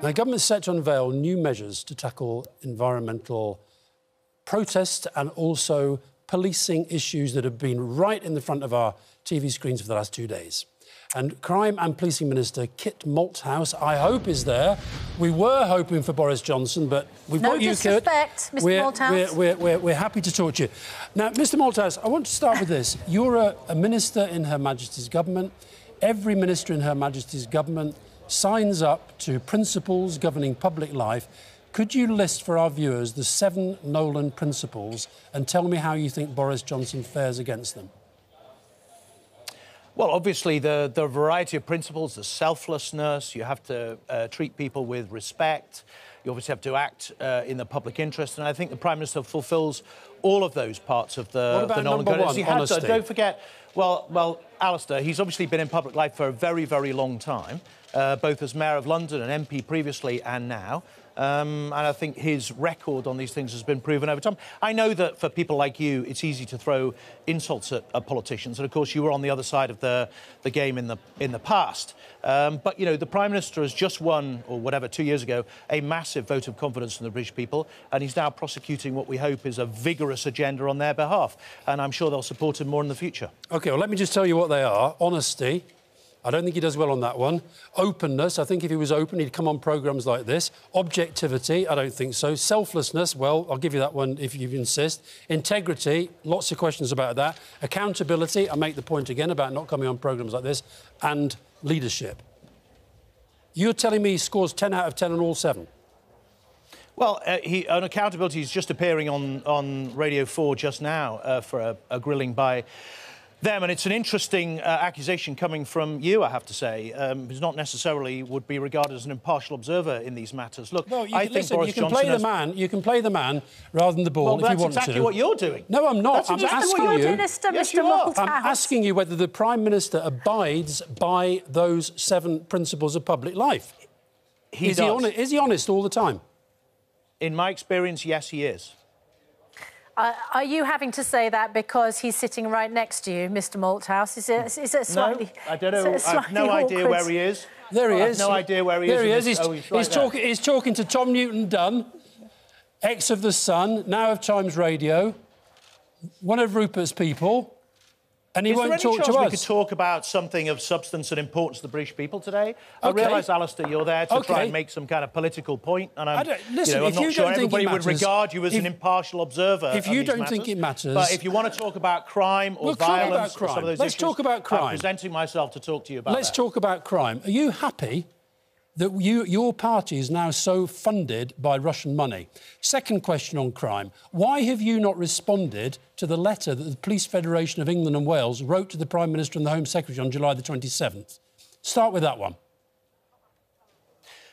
Now, the government is set to unveil new measures to tackle environmental protests and also policing issues that have been right in the front of our TV screens for the last 2 days. And Crime and Policing Minister Kit Malthouse, I hope, is there. We were hoping for Boris Johnson, but we've got you, Kit. No disrespect, Mr Malthouse. We're happy to talk to you. Now, Mr Malthouse, I want to start with this. You're a minister in Her Majesty's government. Every minister in Her Majesty's government signs up to principles governing public life. Could you list for our viewers the 7 Nolan principles and tell me how you think Boris Johnson fares against them? Well, obviously, the variety of principles, the selflessness, you have to treat people with respect, you obviously have to act in the public interest, and I think the Prime Minister fulfils all of those parts of the Nolan Code. Honesty? Don't forget, well, Alistair, he's obviously been in public life for a very, very long time, both as Mayor of London and MP previously and now. And I think his record on these things has been proven over time. I know that for people like you, it's easy to throw insults at politicians, and of course you were on the other side of the game in the past. But you know, the Prime Minister has just won, or whatever, 2 years ago, a massive vote of confidence from the British people, and he's now prosecuting what we hope is a vigorous agenda on their behalf. And I'm sure they'll support him more in the future. OK, well, let me just tell you what they are. Honesty. I don't think he does well on that one. Openness, I think if he was open, he'd come on programmes like this. Objectivity, I don't think so. Selflessness, well, I'll give you that one if you insist. Integrity, lots of questions about that. Accountability, I make the point again about not coming on programmes like this. And leadership. You're telling me he scores 10 out of 10 on all 7? Well, on accountability, he's just appearing on Radio 4 just now for a grilling by them, and it's an interesting accusation coming from you, I have to say, who's not necessarily would be regarded as an impartial observer in these matters. Look, well, I think Boris Johnson you can play the man rather than the ball if you want to. Well, that's exactly what you're doing. No, I'm not. I'm asking you. Yes, you are. I'm asking you whether the Prime Minister abides by those 7 principles of public life. Is he honest all the time? In my experience, yes, he is. Are you having to say that because he's sitting right next to you, Mr Malthouse? Is it slightly... No, I don't know. I've no idea where he is. There he is. I have no idea where he is. There he is. He's talking to Tom Newton-Dunn, ex of The Sun, now of Times Radio, one of Rupert's people, and he won't talk to us. Is there any chance we could talk about something of substance and importance to the British people today? I realise, Alistair, you're there to try and make some kind of political point, and I'm not sure everybody would regard you as an impartial observer. If you don't think it matters... But if you want to talk about crime or violence or some of those issues... Let's talk about crime. I'm presenting myself to talk to you about that. Let's talk about crime. Are you happy that your party is now so funded by Russian money? Second question on crime. Why have you not responded to the letter that the Police Federation of England and Wales wrote to the Prime Minister and the Home Secretary on July the 27th? Start with that one.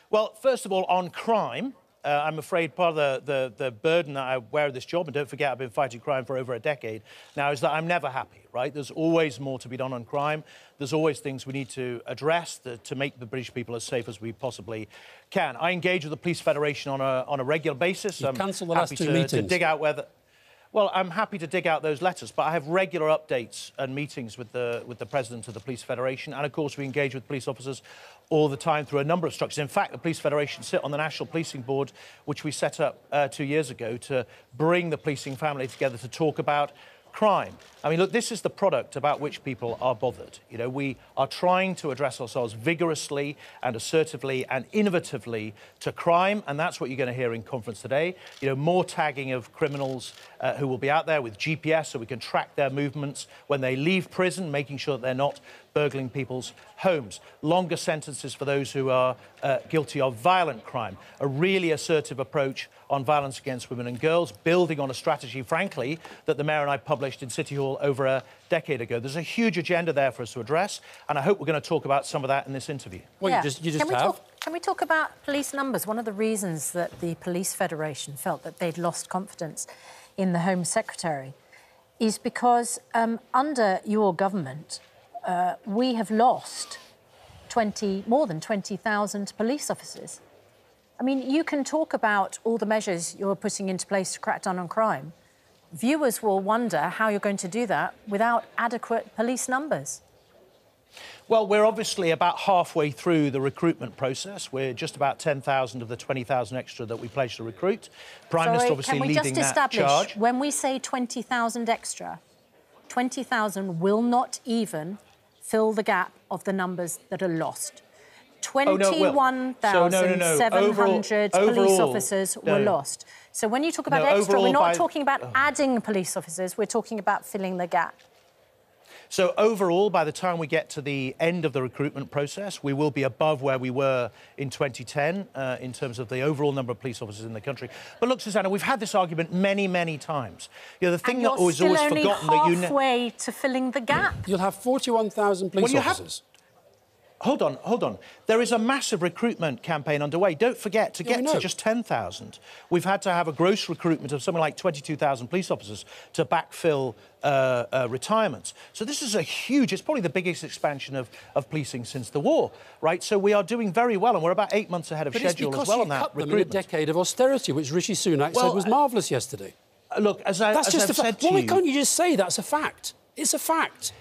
Well, first of all, on crime, I'm afraid part of the burden that I wear of this job, and don't forget I've been fighting crime for over a decade now, is that I'm never happy, right? There's always more to be done on crime. There's always things we need to address to make the British people as safe as we possibly can. I engage with the Police Federation on a regular basis. You've cancelled the last 2 meetings. To dig out whether... Well, I'm happy to dig out those letters, but I have regular updates and meetings with the President of the Police Federation, and, of course, we engage with police officers all the time through a number of structures. In fact, the Police Federation sit on the National Policing Board, which we set up 2 years ago to bring the policing family together to talk about crime. I mean, look, this is the product about which people are bothered. You know, we are trying to address ourselves vigorously and assertively and innovatively to crime, and that's what you're going to hear in conference today. You know, more tagging of criminals who will be out there with GPS so we can track their movements when they leave prison, making sure that they're not burgling people's homes. Longer sentences for those who are guilty of violent crime. A really assertive approach on violence against women and girls, building on a strategy, frankly, that the Mayor and I published in City Hall over a decade ago. There's a huge agenda there for us to address, and I hope we're going to talk about some of that in this interview. Well, you just have. Can we talk about police numbers? One of the reasons that the Police Federation felt that they'd lost confidence in the Home Secretary is because under your government, we have lost more than 20,000 police officers. I mean, you can talk about all the measures you're putting into place to crack down on crime. Viewers will wonder how you're going to do that without adequate police numbers. Well, we're obviously about halfway through the recruitment process. We're just about 10,000 of the 20,000 extra that we pledged to recruit. Prime Minister obviously leading that charge. Can we just establish, when we say 20,000 extra, 20,000 will not even fill the gap of the numbers that are lost. 21,700 police officers were lost. So when you talk about extra, we're not talking about adding police officers, we're talking about filling the gap. So overall, by the time we get to the end of the recruitment process, we will be above where we were in 2010 in terms of the overall number of police officers in the country. But look, Susanna, we've had this argument many, many times. You know, the thing that was always forgotten that you... halfway to filling the gap. You'll have 41,000 police officers. Hold on. There is a massive recruitment campaign underway. Don't forget, to get to just 10,000, we've had to have a gross recruitment of something like 22,000 police officers to backfill retirements. So this is a huge, it's probably the biggest expansion of policing since the war, right? So we are doing very well, and we're about 8 months ahead of schedule as well on that recruitment. But it's because you cut them in a decade of austerity, which Rishi Sunak said was marvellous yesterday. Look, as I've said to you... Why can't you just say that's a fact? It's a fact.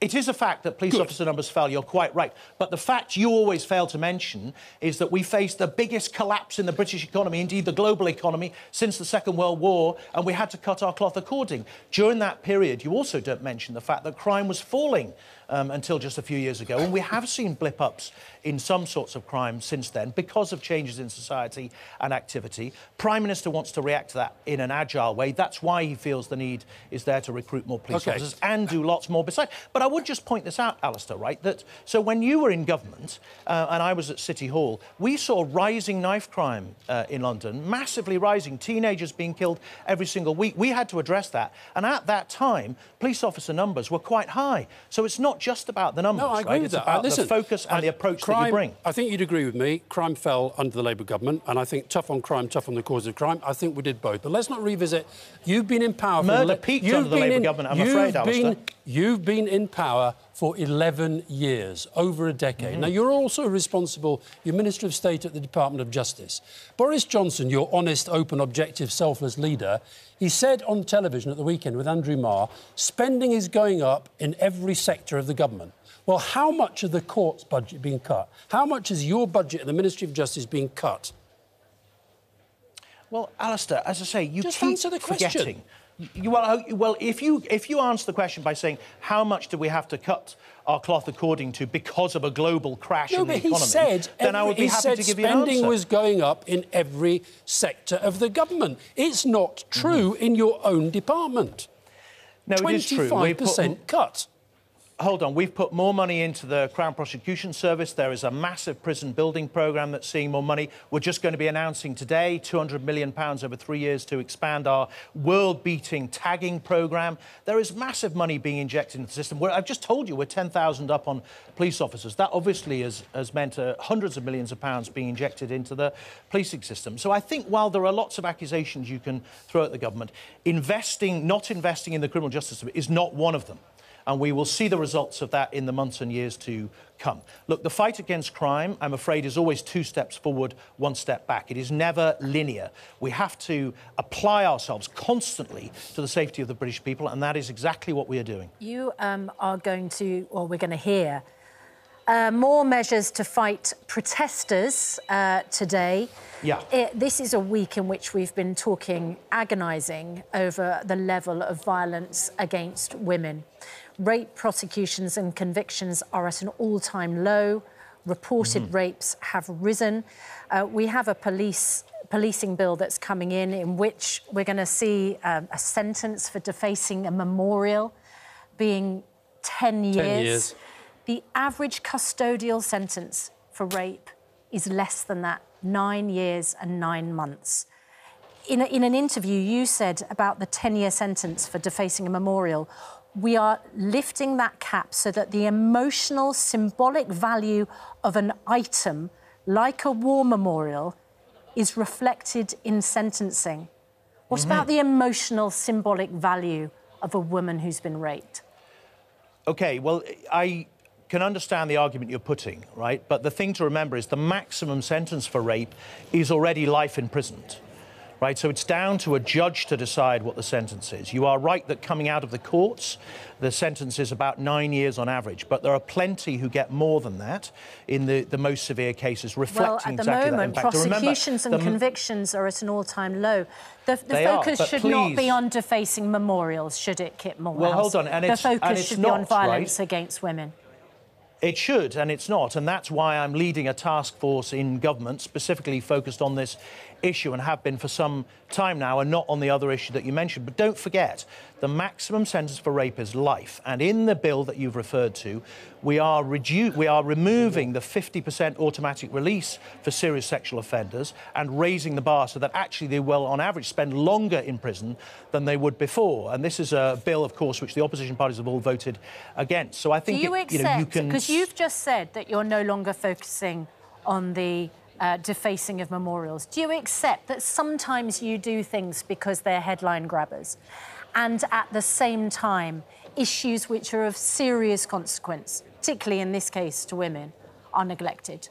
It is a fact that police officer numbers fell, you're quite right. But the fact you always fail to mention is that we faced the biggest collapse in the British economy, indeed the global economy, since the Second World War, and we had to cut our cloth according. During that period, you also don't mention the fact that crime was falling until just a few years ago, and we have seen blip-ups in some sorts of crime since then because of changes in society and activity. Prime Minister wants to react to that in an agile way. That's why he feels the need is there to recruit more police officers and do lots more besides. But I would just point this out, Alistair, right, that so when you were in government and I was at City Hall, we saw rising knife crime in London, massively rising, teenagers being killed every single week. We had to address that. And at that time, police officer numbers were quite high. So it's not just about the numbers, I agree with that. It's about the focus and the approach that you bring. I think you'd agree with me. Crime fell under the Labour government, and I think tough on crime, tough on the cause of crime. I think we did both. But let's not revisit. You've been in power... Murder peaked under the Labour government, I'm afraid, Alistair. You've been in power for 11 years, over a decade. Now, you're also responsible, you're Minister of State at the Department of Justice. Boris Johnson, your honest, open, objective, selfless leader, he said on television at the weekend with Andrew Marr, spending is going up in every sector of the government. Well, how much of the court's budget being cut? How much is your budget and the Ministry of Justice being cut? Well, Alistair, as I say, you just keep answer the question. Forgetting. Well, if you answer the question by saying how much do we have to cut our cloth according to because of a global crash in the economy, then I would be happy to give you an answer. Spending was going up in every sector of the government. It's not true in your own department. No, it is true. 25% cut. Hold on, we've put more money into the Crown Prosecution Service. There is a massive prison building programme that's seeing more money. We're just going to be announcing today £200 million over 3 years to expand our world-beating tagging programme. There is massive money being injected into the system. I've just told you we're 10,000 up on police officers. That obviously has meant hundreds of millions of pounds being injected into the policing system. So I think while there are lots of accusations you can throw at the government, not investing in the criminal justice system is not one of them. And we will see the results of that in the months and years to come. Look, the fight against crime, I'm afraid, is always 2 steps forward, 1 step back. It is never linear. We have to apply ourselves constantly to the safety of the British people, and that is exactly what we are doing. You are going to, or we're going to hear, more measures to fight protesters today. Yeah. This is a week in which we've been talking, agonising over the level of violence against women. Rape prosecutions and convictions are at an all-time low. Reported rapes have risen. We have a policing bill that's coming in which we're going to see a sentence for defacing a memorial being 10 years. 10 years. The average custodial sentence for rape is less than that, 9 years and 9 months. In an interview, you said about the 10-year sentence for defacing a memorial, we are lifting that cap so that the emotional, symbolic value of an item, like a war memorial, is reflected in sentencing. What about the emotional, symbolic value of a woman who's been raped? OK, well, I can understand the argument you're putting, right? But the thing to remember is the maximum sentence for rape is already life imprisonment. right? So it's down to a judge to decide what the sentence is. You are right that coming out of the courts, the sentence is about 9 years on average, but there are plenty who get more than that in the most severe cases, reflecting exactly that impact. Prosecutions and convictions are at an all-time low. The focus should not be on defacing memorials, should it, Kit Malthouse? Well, hold on, the focus should be on violence against women. It should, and it's not, and that's why I'm leading a task force in government specifically focused on this issue and have been for some time now, and not on the other issue that you mentioned. But don't forget, the maximum sentence for rape is life, and in the bill that you've referred to, we are removing the 50% automatic release for serious sexual offenders and raising the bar so that actually they will, on average, spend longer in prison than they would before. And this is a bill, of course, which the opposition parties have all voted against. So I think you can... Because you've just said that you're no longer focusing on the defacing of memorials. Do you accept that sometimes you do things because they're headline grabbers, and at the same time, issues which are of serious consequence, particularly in this case to women, are neglected?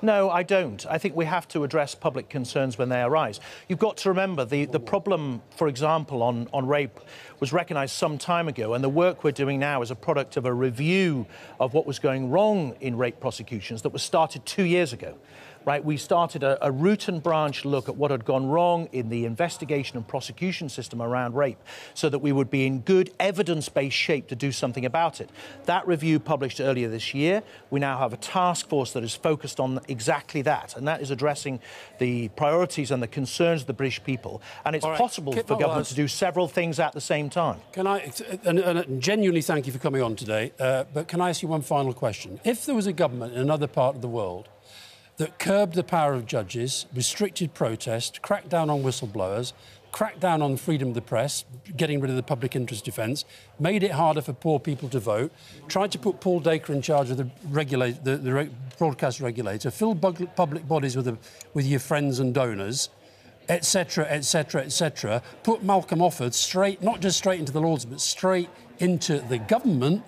No, I don't. I think we have to address public concerns when they arise. You've got to remember the problem, for example, on rape was recognised some time ago, and the work we're doing now is a product of a review of what was going wrong in rape prosecutions that was started 2 years ago. Right, we started a root and branch look at what had gone wrong in the investigation and prosecution system around rape so that we would be in good evidence-based shape to do something about it. That review published earlier this year. We now have a task force that is focused on exactly that, and that is addressing the priorities and the concerns of the British people. And it's possible for government to do several things at the same time. Can I, and genuinely thank you for coming on today, but can I ask you one final question? If there was a government in another part of the world that curbed the power of judges, restricted protest, cracked down on whistleblowers, cracked down on freedom of the press, getting rid of the public interest defence, made it harder for poor people to vote, tried to put Paul Dacre in charge of the broadcast regulator, filled public bodies with your friends and donors, etc., etc., etc., put Malcolm Offord straight, not just straight into the Lords, but straight into the government,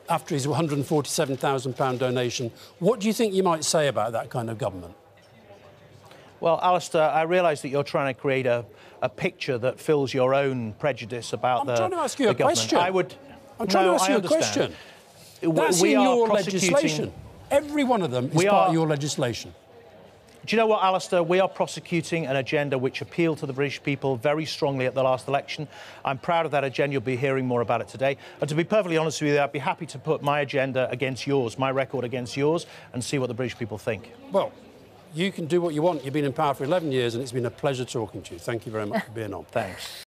after his £147,000 donation. What do you think you might say about that kind of government? Well, Alistair, I realise that you're trying to create a picture that fills your own prejudice about the government. I'm trying to ask you a question. I'm trying to ask you a question. That's in your legislation. Every one of them is part of your legislation. Do you know what, Alistair? We are prosecuting an agenda which appealed to the British people very strongly at the last election. I'm proud of that agenda. You'll be hearing more about it today. And to be perfectly honest with you, I'd be happy to put my agenda against yours, my record against yours, and see what the British people think. Well, you can do what you want. You've been in power for 11 years, and it's been a pleasure talking to you. Thank you very much for being on. Thanks.